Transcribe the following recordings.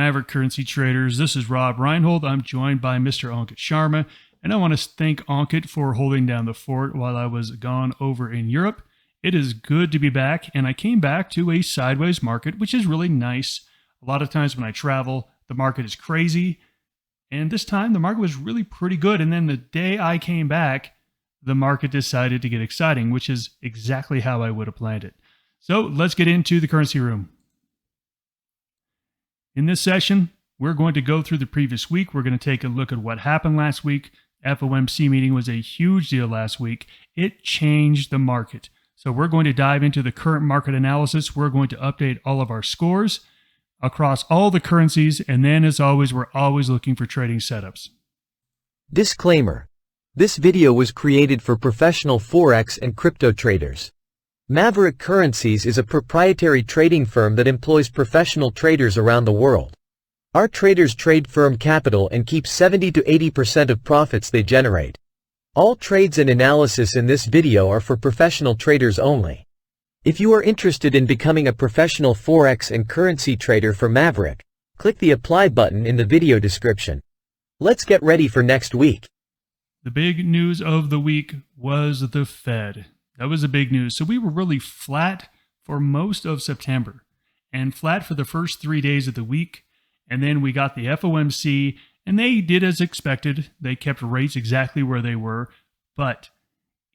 Maverick Currency Traders. This is Rob Reinhold. I'm joined by Mr. Ankit Sharma, and I want to thank Ankit for holding down the fort while I was gone over in Europe. It is good to be back, and I came back to a sideways market, which is really nice. A lot of times when I travel, the market is crazy, and this time the market was really pretty good, and then the day I came back, the market decided to get exciting, which is exactly how I would have planned it. So let's get into the currency room. In this session, we're going to go through the previous week. We're going to take a look at what happened last week. FOMC meeting was a huge deal last week. It changed the market. So we're going to dive into the current market analysis. We're going to update all of our scores across all the currencies. And then, as always, we're always looking for trading setups. Disclaimer. This video was created for professional Forex and crypto traders. Maverick Currencies is a proprietary trading firm that employs professional traders around the world. Our traders trade firm capital and keep 70 to 80% of profits they generate. All trades and analysis in this video are for professional traders only. If you are interested in becoming a professional Forex and currency trader for Maverick, click the apply button in the video description. Let's get ready for next week. The big news of the week was the Fed. That was the big news. So we were really flat for most of September and flat for the first 3 days of the week. And then we got the FOMC, and they did as expected. They kept rates exactly where they were. But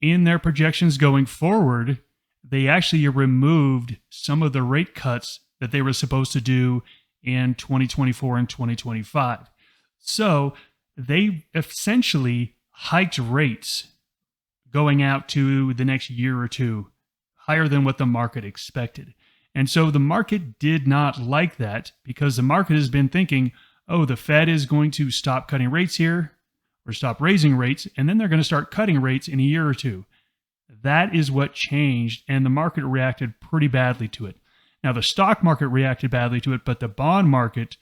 in their projections going forward, they actually removed some of the rate cuts that they were supposed to do in 2024 and 2025. So they essentially hiked rates going out to the next year or two, higher than what the market expected. And so the market did not like that because the market has been thinking, oh, the Fed is going to stop cutting rates here or stop raising rates, and then they're going to start cutting rates in a year or two. That is what changed, and the market reacted pretty badly to it. Now, the stock market reacted badly to it, but the bond market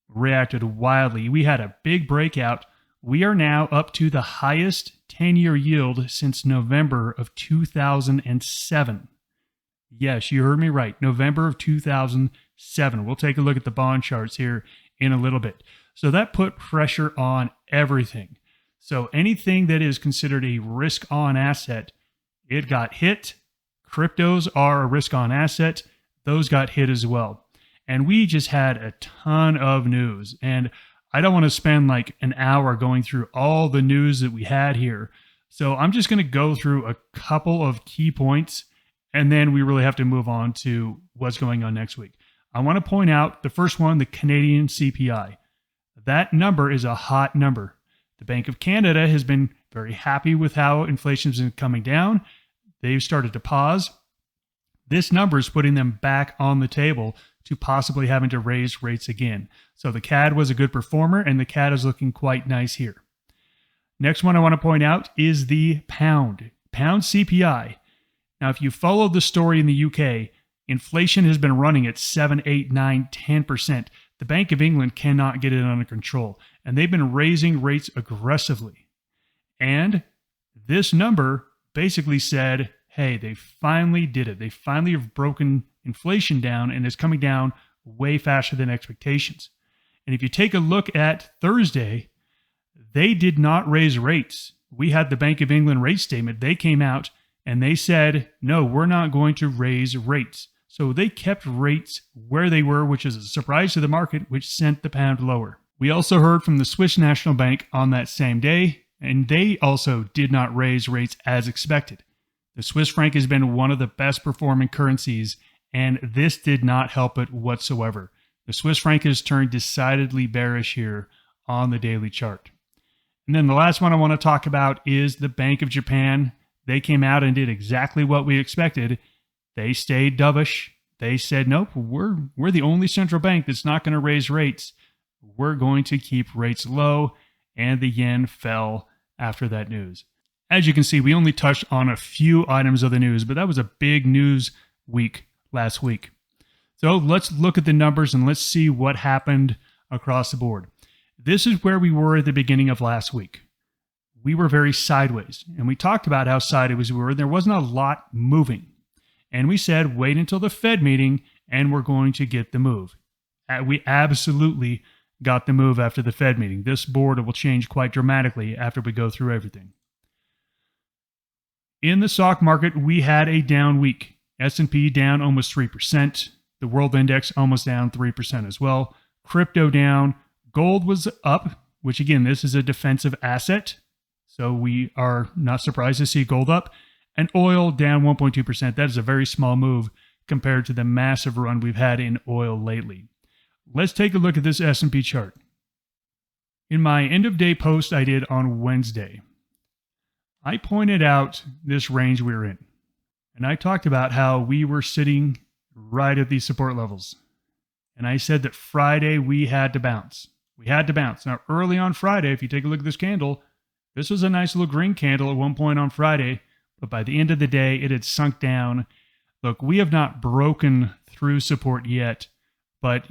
reacted wildly. We had a big breakout. We are now up to the highest 10-year yield since November of 2007. Yes, you heard me right. November of 2007. We'll take a look at the bond charts here in a little bit. So that put pressure on everything. So anything that is considered a risk-on asset, it got hit. Cryptos are a risk-on asset. Those got hit as well. And we just had a ton of news. And I don't want to spend like an hour going through all the news that we had here. So I'm just going to go through a couple of key points, and then we really have to move on to what's going on next week. I want to point out the first one, the Canadian CPI. That number is a hot number. The Bank of Canada has been very happy with how inflation's been coming down. They've started to pause. This number is putting them back on the table to possibly having to raise rates again. So the CAD was a good performer, and the CAD is looking quite nice here. Next one I want to point out is the pound CPI. Now, if you follow the story in the UK, inflation has been running at 7, 8, 9, 10%. The Bank of England cannot get it under control, and they've been raising rates aggressively. And this number basically said, hey, they finally did it. They finally have broken inflation down, and it's coming down way faster than expectations. And if you take a look at Thursday, they did not raise rates. We had the Bank of England rate statement. They came out and they said, no, we're not going to raise rates. So they kept rates where they were, which is a surprise to the market, which sent the pound lower. We also heard from the Swiss National Bank on that same day, and they also did not raise rates as expected. The Swiss franc has been one of the best performing currencies, and this did not help it whatsoever. The Swiss franc has turned decidedly bearish here on the daily chart. And then the last one I want to talk about is the Bank of Japan. They came out and did exactly what we expected. They stayed dovish. They said, nope, we're the only central bank that's not going to raise rates. We're going to keep rates low, and the yen fell after that news. As you can see, we only touched on a few items of the news, but that was a big news week last week. So let's look at the numbers and let's see what happened across the board. This is where we were at the beginning of last week. We were very sideways, and we talked about how sideways we were. There wasn't a lot moving. And we said, wait until the Fed meeting, and we're going to get the move. we absolutely got the move after the Fed meeting. This board will change quite dramatically after we go through everything. In the stock market, we had a down week. S&P down almost 3%. The world index almost down 3% as well. Crypto down. Gold was up, which again, this is a defensive asset. So we are not surprised to see gold up. And oil down 1.2%. That is a very small move compared to the massive run we've had in oil lately. Let's take a look at this S&P chart. In my end of day post I did on Wednesday, I pointed out this range we were in. And I talked about how we were sitting right at these support levels. And I said that Friday we had to bounce. We had to bounce. Now, early on Friday, if you take a look at this candle, this was a nice little green candle at one point on Friday. But by the end of the day, it had sunk down. Look, we have not broken through support yet, but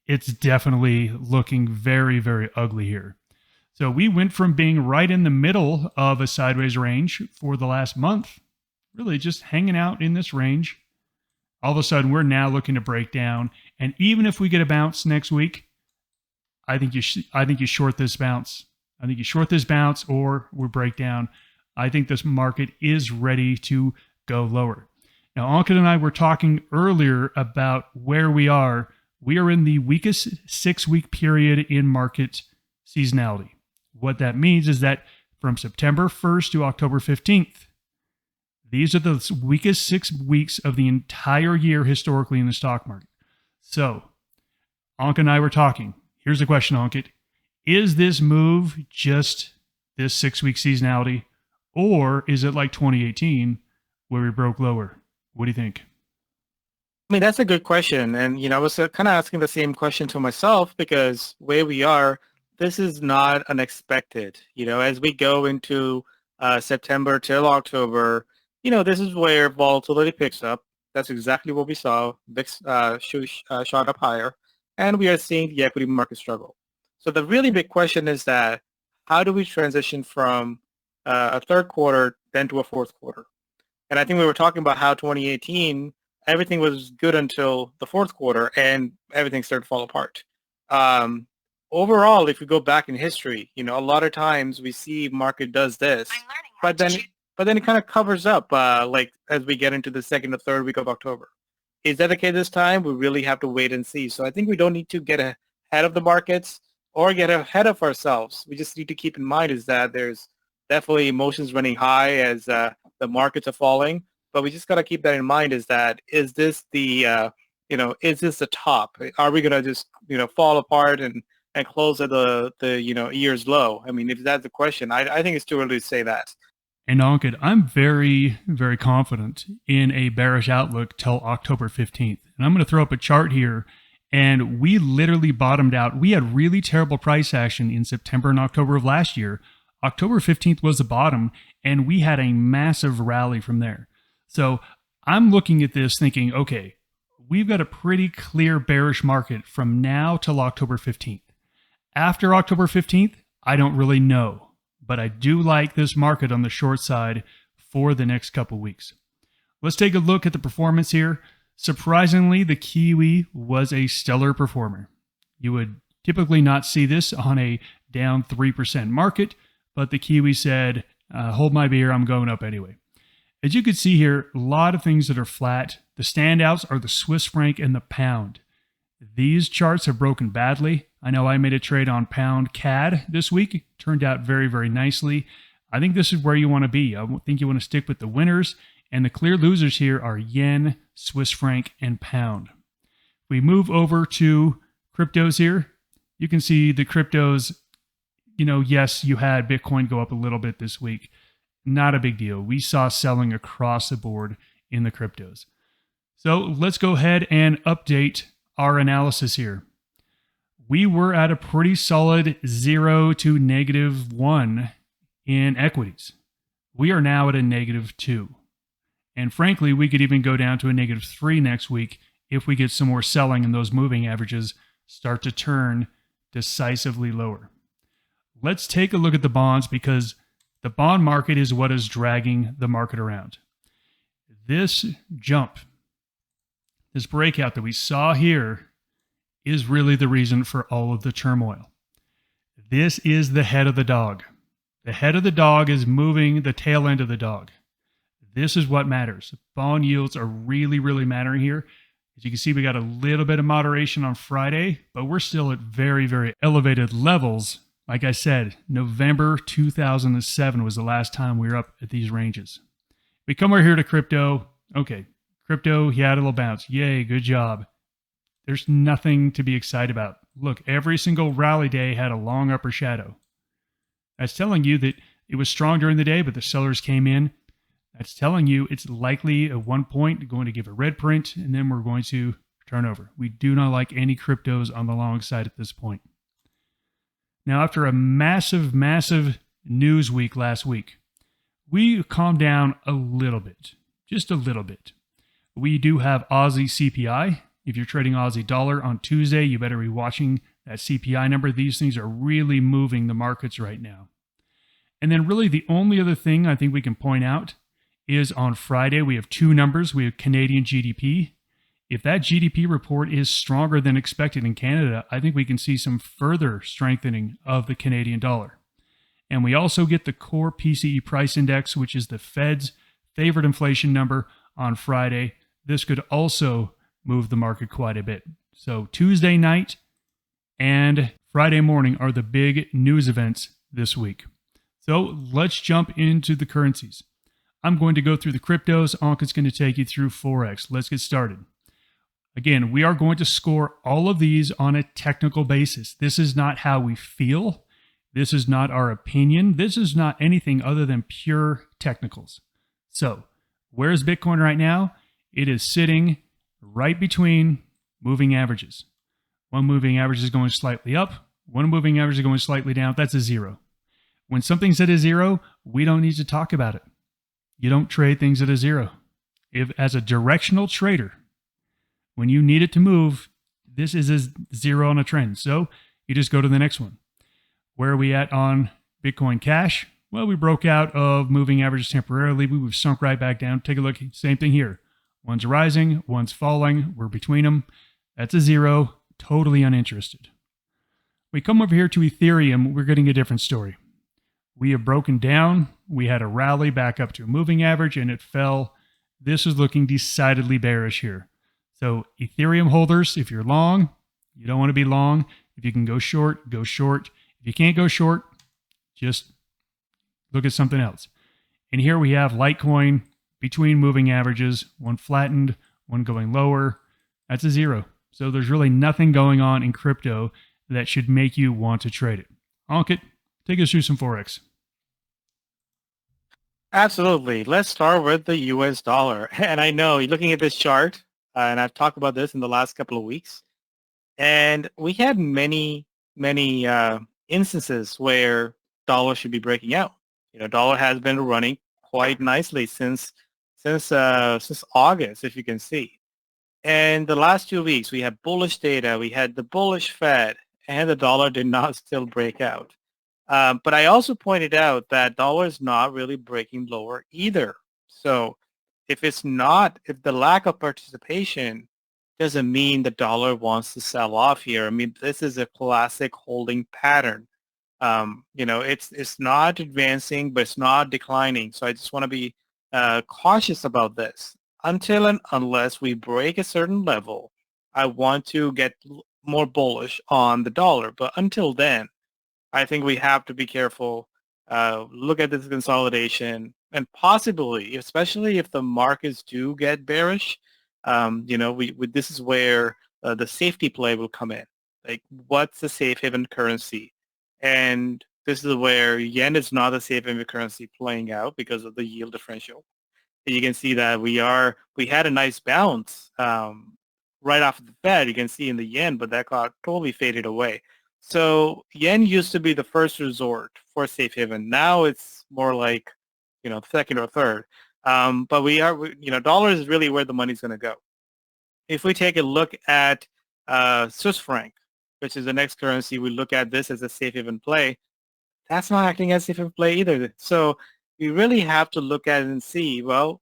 it's definitely looking very, very ugly here. So we went from being right in the middle of a sideways range for the last month, really just hanging out in this range. All of a sudden, we're now looking to break down. And even if we get a bounce next week, I think you short this bounce. I think you short this bounce or we break down. I think this market is ready to go lower. Now, Ankit and I were talking earlier about where we are. We are in the weakest 6-week period in market seasonality. What that means is that from September 1st to October 15th, these are the weakest 6 weeks of the entire year historically in the stock market. So, Ankit and I were talking. Here's the question, Ankit. Is this move just this 6-week seasonality, or is it like 2018 where we broke lower? What do you think? I mean, that's a good question. And, I was kind of asking the same question to myself because where we are, this is not unexpected. As we go into September till October, this is where volatility picks up. That's exactly what we saw. VIX shot up higher, and we are seeing the equity market struggle. So the really big question is that how do we transition from a third quarter then to a fourth quarter? And I think we were talking about how 2018, everything was good until the fourth quarter, and everything started to fall apart. Overall, if we go back in history, a lot of times we see market does this, but then it kind of covers up like as we get into the second or third week of October. Is that the case this time? We really have to wait and see. So I think we don't need to get ahead of the markets or get ahead of ourselves. We just need to keep in mind is that there's definitely emotions running high as the markets are falling, but we just got to keep that in mind is this the is this the top? Are we going to just, fall apart and close at the year's low? I mean, if that's the question, I think it's too early to say that. And Ankit, I'm very, very confident in a bearish outlook till October 15th. And I'm going to throw up a chart here. And we literally bottomed out. We had really terrible price action in September and October of last year. October 15th was the bottom, and we had a massive rally from there. So I'm looking at this thinking, okay, we've got a pretty clear bearish market from now till October 15th. After October 15th, I don't really know. But I do like this market on the short side for the next couple weeks. Let's take a look at the performance here. Surprisingly, the Kiwi was a stellar performer. You would typically not see this on a down 3% market, but the Kiwi said, hold my beer, I'm going up anyway. As you can see here, a lot of things that are flat. The standouts are the Swiss franc and the pound. These charts have broken badly. I know I made a trade on pound CAD this week. Turned out very, very nicely. I think this is where you want to be. I think you want to stick with the winners. And the clear losers here are yen, Swiss franc, and pound. We move over to cryptos here. You can see the cryptos, yes, you had Bitcoin go up a little bit this week. Not a big deal. We saw selling across the board in the cryptos. So let's go ahead and update our analysis here. We were at a pretty solid 0 to -1 in equities. We are now at a -2. And frankly, we could even go down to a -3 next week if we get some more selling and those moving averages start to turn decisively lower. Let's take a look at the bonds because the bond market is what is dragging the market around. This jump, this breakout that we saw here is really the reason for all of the turmoil. This is the head of the dog. The head of the dog is moving the tail end of the dog. This is what matters. Bond yields are really, really mattering here. As you can see, we got a little bit of moderation on Friday, but we're still at very, very elevated levels. Like I said, November 2007 was the last time we were up at these ranges. We come over here to crypto. Okay, crypto, he had a little bounce. Yay, good job. There's nothing to be excited about. Look, every single rally day had a long upper shadow. That's telling you that it was strong during the day, but the sellers came in. That's telling you it's likely at one point going to give a red print, and then we're going to turn over. We do not like any cryptos on the long side at this point. Now, after a massive, massive news week last week, we calmed down a little bit, just a little bit. We do have Aussie CPI. If you're trading Aussie dollar on Tuesday, you better be watching that CPI number. These things are really moving the markets right now. And then really the only other thing I think we can point out is on Friday, we have two numbers. We have Canadian GDP. If that GDP report is stronger than expected in Canada, I think we can see some further strengthening of the Canadian dollar. And we also get the core PCE price index, which is the Fed's favorite inflation number on Friday. This could also move the market quite a bit. So Tuesday night and Friday morning are the big news events this week. So let's jump into the currencies. I'm going to go through the cryptos. Ankit's going to take you through Forex. Let's get started. Again, we are going to score all of these on a technical basis. This is not how we feel. This is not our opinion. This is not anything other than pure technicals. So, where's Bitcoin right now? It is sitting right between moving averages. One moving average is going slightly up. One moving average is going slightly down. That's a zero. When something's at a zero, we don't need to talk about it. You don't trade things at a zero. If as a directional trader, when you need it to move, this is a zero on a trend. So you just go to the next one. Where are we at on Bitcoin Cash? Well, we broke out of moving averages temporarily. We've sunk right back down. Take a look. Same thing here. One's rising, one's falling. We're between them. That's a zero. Totally uninterested. We come over here to Ethereum. We're getting a different story. We have broken down. We had a rally back up to a moving average and it fell. This is looking decidedly bearish here. So Ethereum holders, if you're long, you don't want to be long. If you can go short, go short. If you can't go short, just look at something else. And here we have Litecoin between moving averages, one flattened, one going lower. That's a zero. So there's really nothing going on in crypto that should make you want to trade it. Ankit, take us through some Forex. Absolutely. Let's start with the US dollar. And I know you're looking at this chart, and I've talked about this in the last couple of weeks. And we had many instances where dollar should be breaking out. You know, dollar has been running quite nicely since August, if you can see. And the last 2 weeks, we had bullish data, we had the bullish Fed, and the dollar did not still break out. But I also pointed out that dollar is not really breaking lower either. So if the lack of participation doesn't mean the dollar wants to sell off here. I mean, this is a classic holding pattern. You know, it's not advancing, but it's not declining. So I just want to be cautious about this. Until and unless we break a certain level, I want to get more bullish on the dollar. But until then, I think we have to be careful, look at this consolidation, and possibly, especially if the markets do get bearish, you know, this is where the safety play will come in. Like, what's the safe haven currency? And this is where yen is not a safe haven currency playing out because of the yield differential. You can see that we had a nice bounce right off the Fed. You can see in the yen, but that got totally faded away. So yen used to be the first resort for safe haven. Now it's more like, you know, second or third. But you know, dollar is really where the money's going to go. If we take a look at Swiss franc, which is the next currency, we look at this as a safe haven play. That's not acting as safe haven play either. So we really have to look at it and see, well,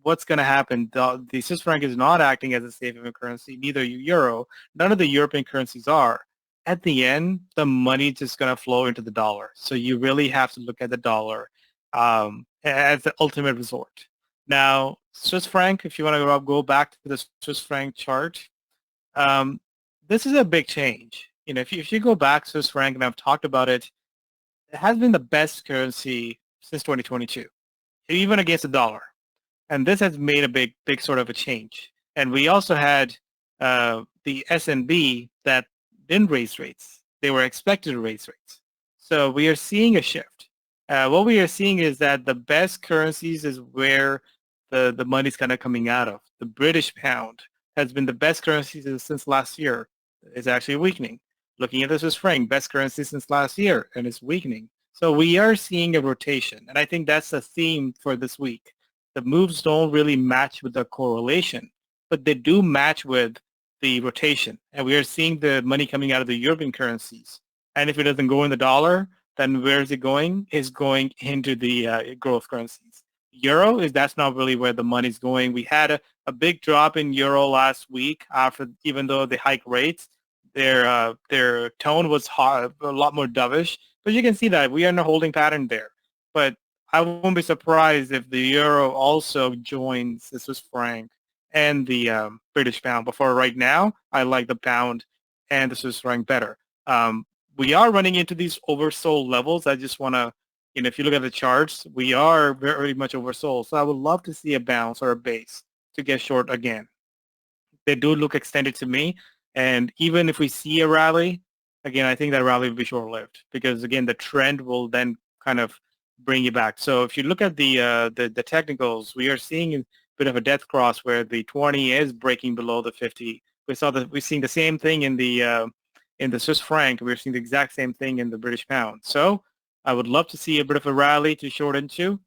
what's going to happen? The Swiss franc is not acting as a safe haven currency, neither euro. None of the European currencies are. At the end, the money is just going to flow into the dollar. So you really have to look at the dollar as the ultimate resort. Now, Swiss franc, if you want to go back to the Swiss franc chart, this is a big change. If you go back to Swiss franc, and I've talked about it, it has been the best currency since 2022, even against the dollar. And this has made a big sort of a change. And we also had the SNB that didn't raise rates. They were expected to raise rates. So we are seeing a shift. What we are seeing is that the best currencies is where the money's kind of coming out of. The British pound has been the best currency since last year. It's actually weakening. Looking at the Swiss franc, best currency since last year, and it's weakening. So we are seeing a rotation, and I think that's the theme for this week. The moves don't really match with the correlation, but they do match with the rotation. And we are seeing the money coming out of the European currencies. And if it doesn't go in the dollar, then where is it going? It's going into the growth currencies. Euro, that's not really where the money's going. We had a big drop in euro last week after, even though they hiked rates, their tone was a lot more dovish. But you can see that we are in a holding pattern there. But I won't be surprised if the euro also joins the Swiss franc and the British pound. But for right now, I like the pound and the Swiss franc better. We are running into these oversold levels. I just want to, if you look at the charts, we are very much oversold. So I would love to see a bounce or a base to get short again. They do look extended to me. And even if we see a rally, again, I think that rally will be short-lived because, again, the trend will then kind of bring you back. So if you look at the technicals, we are seeing a bit of a death cross where the 20 is breaking below the 50. We're seeing the same thing in the Swiss franc. We're seeing the exact same thing in the British pound. So I would love to see a bit of a rally to short into.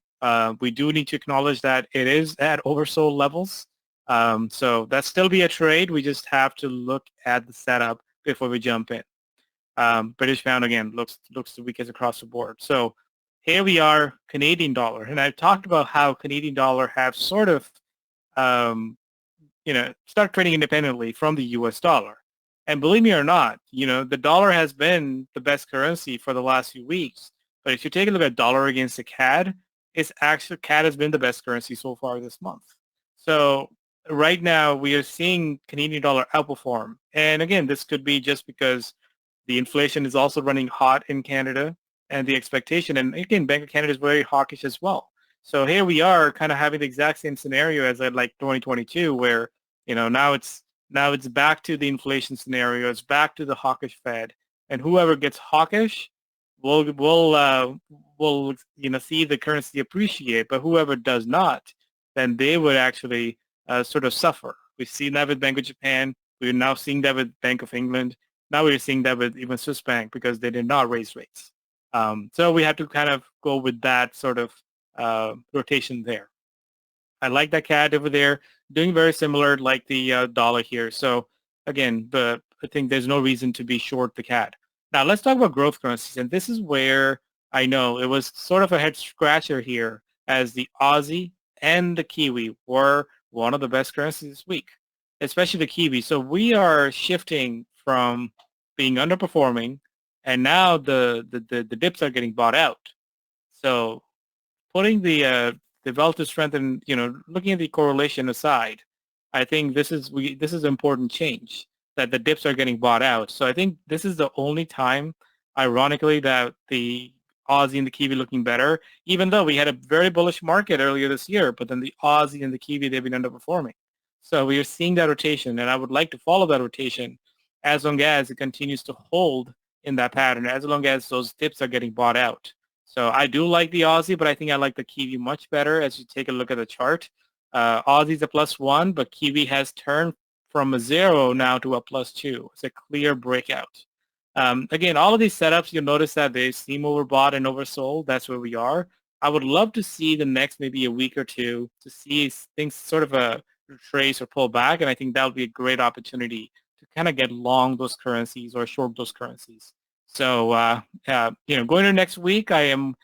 We do need to acknowledge that it is at oversold levels. So that still be a trade. We just have to look at the setup before we jump in. British pound, again, looks the weakest across the board. So here we are, Canadian dollar. And I've talked about how Canadian dollar have sort of, start trading independently from the US dollar. And believe me or not, the dollar has been the best currency for the last few weeks. But if you take a look at dollar against the CAD, CAD has been the best currency so far this month. So right now we are seeing Canadian dollar outperform. And again, this could be just because the inflation is also running hot in Canada and the expectation. And again, Bank of Canada is very hawkish as well. So here we are kind of having the exact same scenario as like 2022, where, now it's back to the inflation scenario. It's back to the hawkish Fed. And whoever gets hawkish will see the currency appreciate. But whoever does not, then they would actually sort of suffer. We've seen that with Bank of Japan. We're now seeing that with Bank of England. Now we're seeing that with even Swiss Bank because they did not raise rates. So we have to kind of go with that sort of rotation there. I like that CAD over there, doing very similar like the dollar here. So again, I think there's no reason to be short the CAD. Now let's talk about growth currencies. And this is where I know it was sort of a head scratcher here as the Aussie and the Kiwi were one of the best currencies this week, especially the Kiwi. So we are shifting from being underperforming, and now the dips are getting bought out. So putting the relative strength and looking at the correlation aside, I think this is an important change that the dips are getting bought out. So I think this is the only time, ironically, that the Aussie and the Kiwi looking better, even though we had a very bullish market earlier this year, but then the Aussie and the Kiwi, they've been underperforming. So we are seeing that rotation, and I would like to follow that rotation as long as it continues to hold in that pattern, as long as those dips are getting bought out. So I do like the Aussie, but I think I like the Kiwi much better as you take a look at the chart. Aussie's a +1, but Kiwi has turned from a 0 now to a +2. It's a clear breakout. Again, all of these setups, you'll notice that they seem overbought and oversold. That's where we are. I would love to see the next maybe a week or two to see things sort of retrace or pull back, and I think that would be a great opportunity to kind of get long those currencies or short those currencies. So, going into next week, I am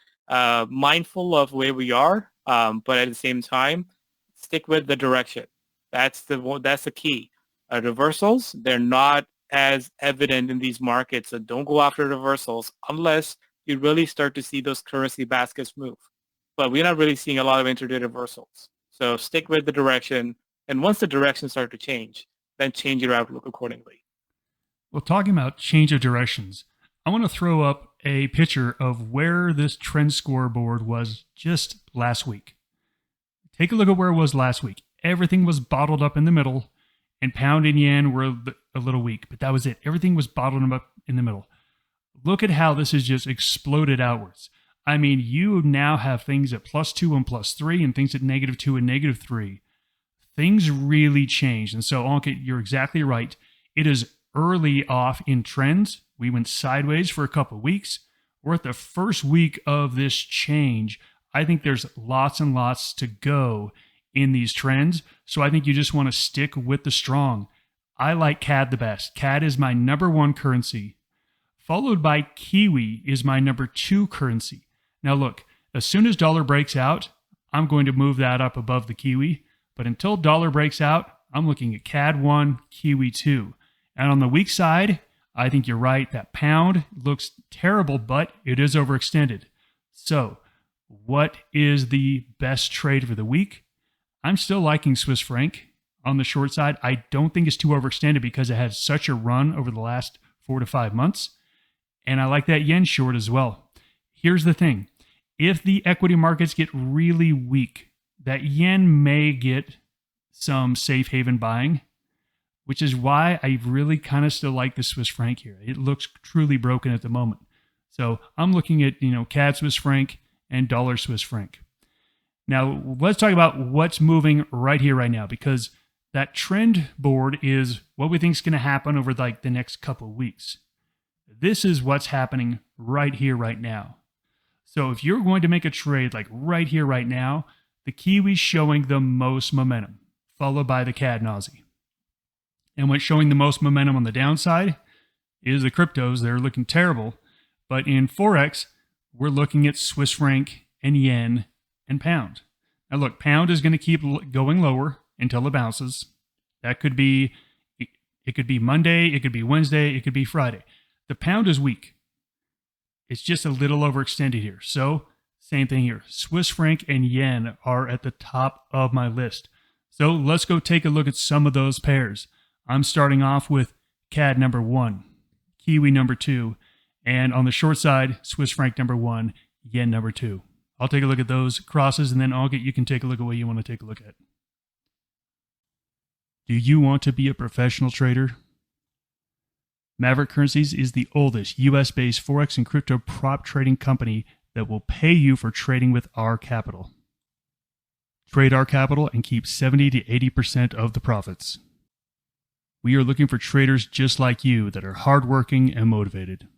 mindful of where we are, but at the same time, stick with the direction. That's the key. Reversals, they're not as evident in these markets, so don't go after reversals unless you really start to see those currency baskets move. But we're not really seeing a lot of intraday reversals. So stick with the direction, and once the direction starts to change, then change your outlook accordingly. Well, talking about change of directions, I want to throw up a picture of where this trend scoreboard was just last week. Take a look at where it was last week. Everything was bottled up in the middle, and pound and yen were a little weak, but that was it. Everything was bottled up in the middle. Look at how this has just exploded outwards. I mean, you now have things at +2 and +3 and things at -2 and -3. Things really changed. And so, Ankit, you're exactly right. It is early off in trends. We went sideways for a couple of weeks. We're at the first week of this change. I think there's lots and lots to go in these trends. So I think you just want to stick with the strong. I like CAD the best. CAD is my #1 currency, followed by Kiwi is my #2 currency. Now look, as soon as dollar breaks out, I'm going to move that up above the Kiwi. But until dollar breaks out, I'm looking at CAD 1, Kiwi 2. And on the weak side, I think you're right. That pound looks terrible, but it is overextended. So what is the best trade for the week? I'm still liking Swiss franc on the short side. I don't think it's too overextended because it had such a run over the last 4 to 5 months. And I like that yen short as well. Here's the thing. If the equity markets get really weak, that yen may get some safe haven buying, which is why I really kind of still like the Swiss franc here. It looks truly broken at the moment. So I'm looking at, CAD Swiss franc and dollar Swiss franc. Now, let's talk about what's moving right here, right now, because that trend board is what we think is going to happen over like the next couple of weeks. This is what's happening right here, right now. So if you're going to make a trade like right here, right now, the Kiwi's showing the most momentum, followed by the CAD and Aussie. And what's showing the most momentum on the downside is the cryptos. They're looking terrible. But in Forex, we're looking at Swiss franc and yen and pound. Now look, pound is going to keep going lower until it bounces. That could be, it could be Monday, it could be Wednesday, it could be Friday. The pound is weak. It's just a little overextended here. So same thing here. Swiss franc and yen are at the top of my list. So let's go take a look at some of those pairs. I'm starting off with CAD #1, Kiwi #2, and on the short side, Swiss franc #1, yen #2. I'll take a look at those crosses, and then you can take a look at what you want to take a look at. Do you want to be a professional trader? Maverick Currencies is the oldest US-based Forex and crypto prop trading company that will pay you for trading with our capital. Trade our capital and keep 70 to 80% of the profits. We are looking for traders just like you that are hardworking and motivated.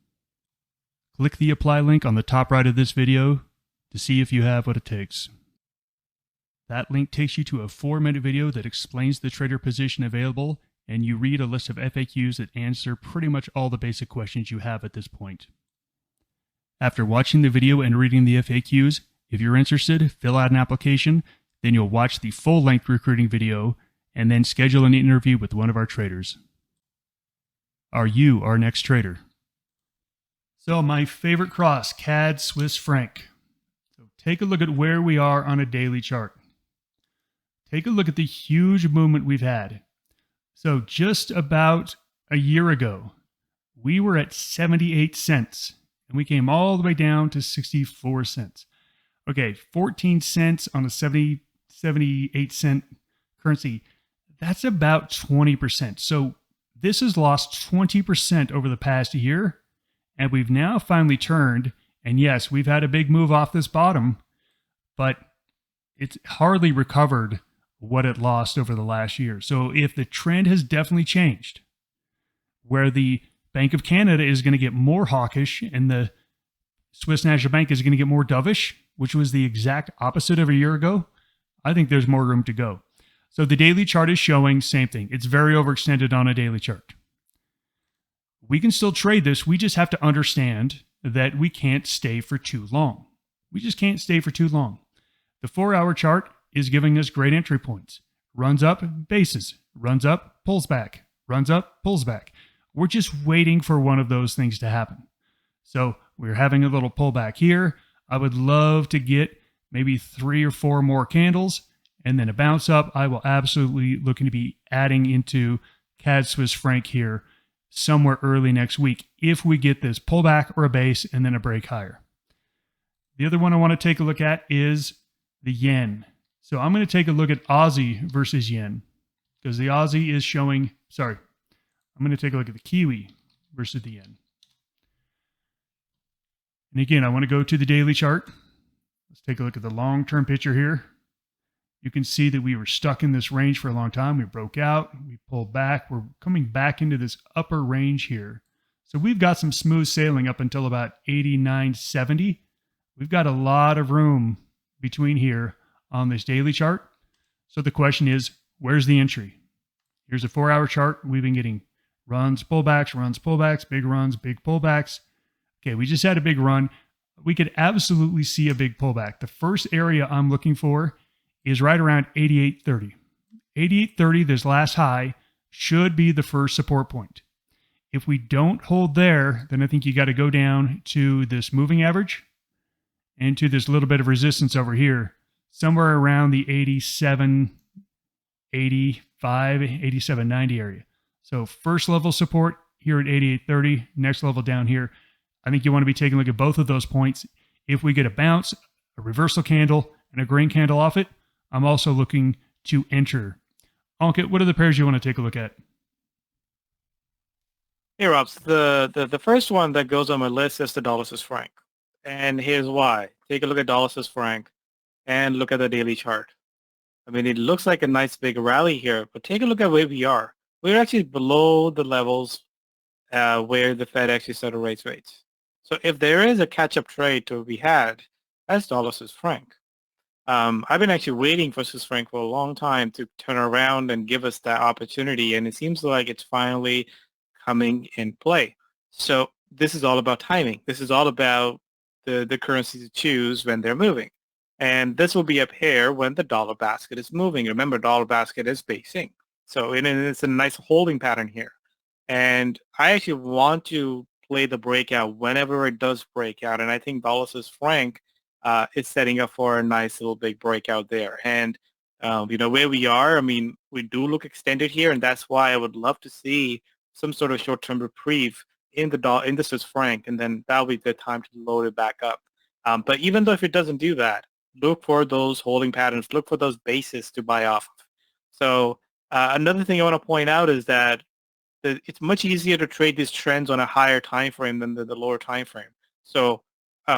Click the apply link on the top right of this video to see if you have what it takes. That link takes you to a 4-minute video that explains the trader position available, and you read a list of FAQs that answer pretty much all the basic questions you have at this point. After watching the video and reading the FAQs, if you're interested, fill out an application, then you'll watch the full-length recruiting video, and then schedule an interview with one of our traders. Are you our next trader? So my favorite cross, CAD Swiss franc. So take a look at where we are on a daily chart. Take a look at the huge movement we've had. So just about a year ago, we were at 78 cents, and we came all the way down to 64 cents. Okay, 14 cents on a 78 cent currency. That's about 20%. So this has lost 20% over the past year, and we've now finally turned. And yes, we've had a big move off this bottom, but it's hardly recovered what it lost over the last year. So if the trend has definitely changed, where the Bank of Canada is going to get more hawkish and the Swiss National Bank is going to get more dovish, which was the exact opposite of a year ago, I think there's more room to go. So the daily chart is showing same thing. It's very overextended on a daily chart. We can still trade this. We just have to understand that we can't stay for too long. We just can't stay for too long. The 4-hour chart, is giving us great entry points. Runs up, bases. Runs up, pulls back. Runs up, pulls back. We're just waiting for one of those things to happen. So we're having a little pullback here. I would love to get maybe 3 or 4 more candles and then a bounce up. I will absolutely looking to be adding into CAD Swiss franc here somewhere early next week if we get this pullback or a base and then a break higher. The other one I want to take a look at is the yen. So I'm going to take a look at Aussie versus yen because the Aussie is showing, I'm going to take a look at the Kiwi versus the yen. And again, I want to go to the daily chart. Let's take a look at the long-term picture here. You can see that we were stuck in this range for a long time. We broke out, we pulled back. We're coming back into this upper range here. So we've got some smooth sailing up until about 89.70. We've got a lot of room between here on this daily chart. So the question is, where's the entry? Here's a 4-hour chart. We've been getting runs, pullbacks, big runs, big pullbacks. Okay, we just had a big run. We could absolutely see a big pullback. The first area I'm looking for is right around 88.30. 88.30, this last high, should be the first support point. If we don't hold there, then I think you got to go down to this moving average and to this little bit of resistance over here, somewhere around the 87, 85, 87, 90 area. So first level support here at 88.30, next level down here. I think you want to be taking a look at both of those points. If we get a bounce, a reversal candle, and a green candle off it, I'm also looking to enter. Ankit, what are the pairs you want to take a look at? Hey, Rob. The first one that goes on my list is the dollar Swiss franc. And here's why. Take a look at dollar Swiss franc and look at the daily chart. I mean, it looks like a nice big rally here, but take a look at where we are. We're actually below the levels where the Fed actually started to raise rates. So if there is a catch-up trade to be had, that's dollar Swiss franc. I've been actually waiting for Swiss franc for a long time to turn around and give us that opportunity, and it seems like it's finally coming in play. So this is all about timing. This is all about the currencies to choose when they're moving. And this will be a pair when the dollar basket is moving. Remember, dollar basket is basing. So it's a nice holding pattern here. And I actually want to play the breakout whenever it does break out. And I think dollar Swiss franc is setting up for a nice little big breakout there. And, where we are, I mean, we do look extended here. And that's why I would love to see some sort of short-term reprieve in the Swiss franc. And then that'll be the time to load it back up. But even though if it doesn't do that, look for those holding patterns, look for those bases to buy off of. So another thing I want to point out is that it's much easier to trade these trends on a higher time frame than the lower time frame. So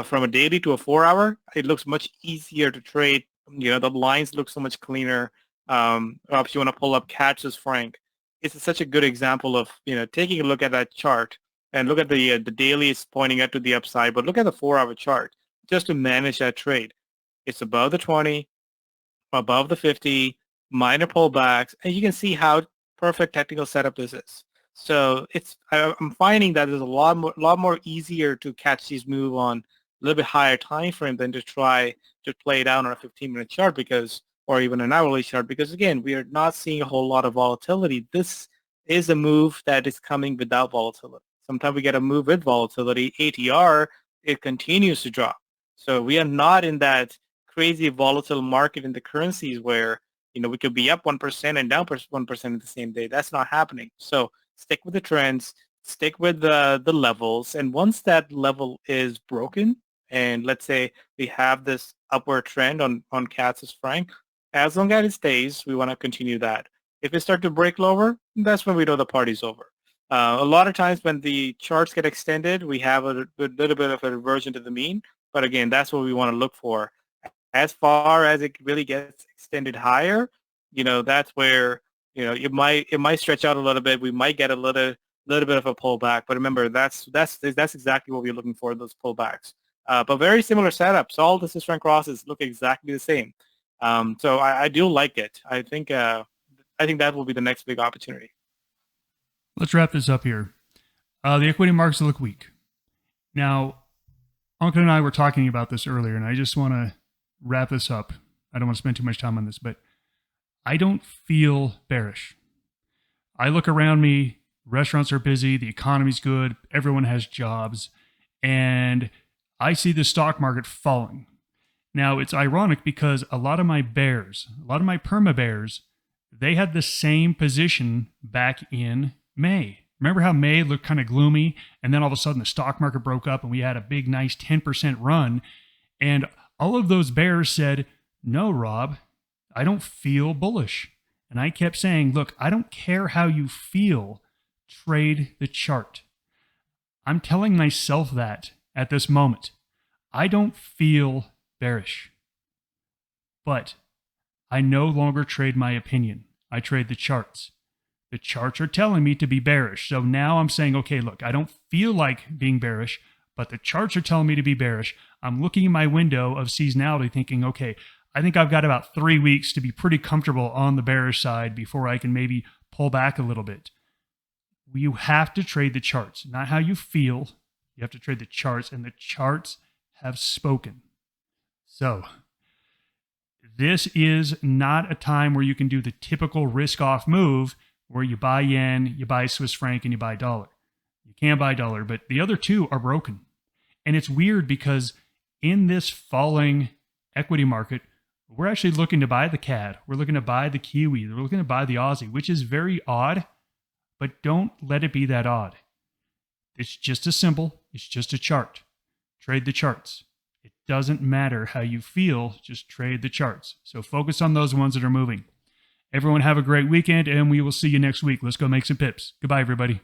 from a daily to a 4-hour, it looks much easier to trade. The lines look so much cleaner. If you want to pull up CAD Swiss franc, it's such a good example of taking a look at that chart and look at the daily is pointing out to the upside, but look at the 4-hour chart just to manage that trade. It's above the 20, above the 50, minor pullbacks, and you can see how perfect technical setup this is. So I'm finding that there's a lot more easier to catch these move on a little bit higher time frame than to try to play it out on a 15-minute chart or even an hourly chart, because again, we are not seeing a whole lot of volatility. This is a move that is coming without volatility. Sometimes we get a move with volatility. ATR, it continues to drop. So we are not in that crazy volatile market in the currencies where we could be up 1% and down 1% in the same day. That's not happening. So stick with the trends, stick with the levels, and once that level is broken, and let's say we have this upward trend on CAD Swiss franc, as long as it stays, we want to continue that. If it starts to break lower, that's when we know the party's over. A lot of times when the charts get extended, we have a little bit of a reversion to the mean, but again, that's what we want to look for. As far as it really gets extended higher, that's where it might stretch out a little bit. We might get a little bit of a pullback, but remember that's exactly what we're looking for, those pullbacks. But very similar setups. All the Swiss franc crosses look exactly the same. So I do like it. I think that will be the next big opportunity. Let's wrap this up here. The equity markets look weak. Now, Ankit and I were talking about this earlier, and I just want to wrap this up. I don't want to spend too much time on this, but I don't feel bearish. I look around me, restaurants are busy, the economy's good, everyone has jobs, and I see the stock market falling. Now, it's ironic because a lot of my bears, a lot of my perma bears, they had the same position back in May. Remember how May looked kind of gloomy, and then all of a sudden the stock market broke up and we had a big, nice 10% run, and all of those bears said, no, Rob, I don't feel bullish. And I kept saying, look, I don't care how you feel, trade the chart. I'm telling myself that at this moment. I don't feel bearish. But I no longer trade my opinion. I trade the charts. The charts are telling me to be bearish. So now I'm saying, okay, look, I don't feel like being bearish, but the charts are telling me to be bearish. I'm looking in my window of seasonality thinking, okay, I think I've got about 3 weeks to be pretty comfortable on the bearish side before I can maybe pull back a little bit. You have to trade the charts, not how you feel. You have to trade the charts, and the charts have spoken. So this is not a time where you can do the typical risk-off move where you buy yen, you buy Swiss franc, and you buy dollar. You can't buy dollar, but the other two are broken. And it's weird because in this falling equity market, we're actually looking to buy the CAD. We're looking to buy the Kiwi. We're looking to buy the Aussie, which is very odd, but don't let it be that odd. It's just a symbol. It's just a chart. Trade the charts. It doesn't matter how you feel. Just trade the charts. So focus on those ones that are moving. Everyone have a great weekend, and we will see you next week. Let's go make some pips. Goodbye, everybody.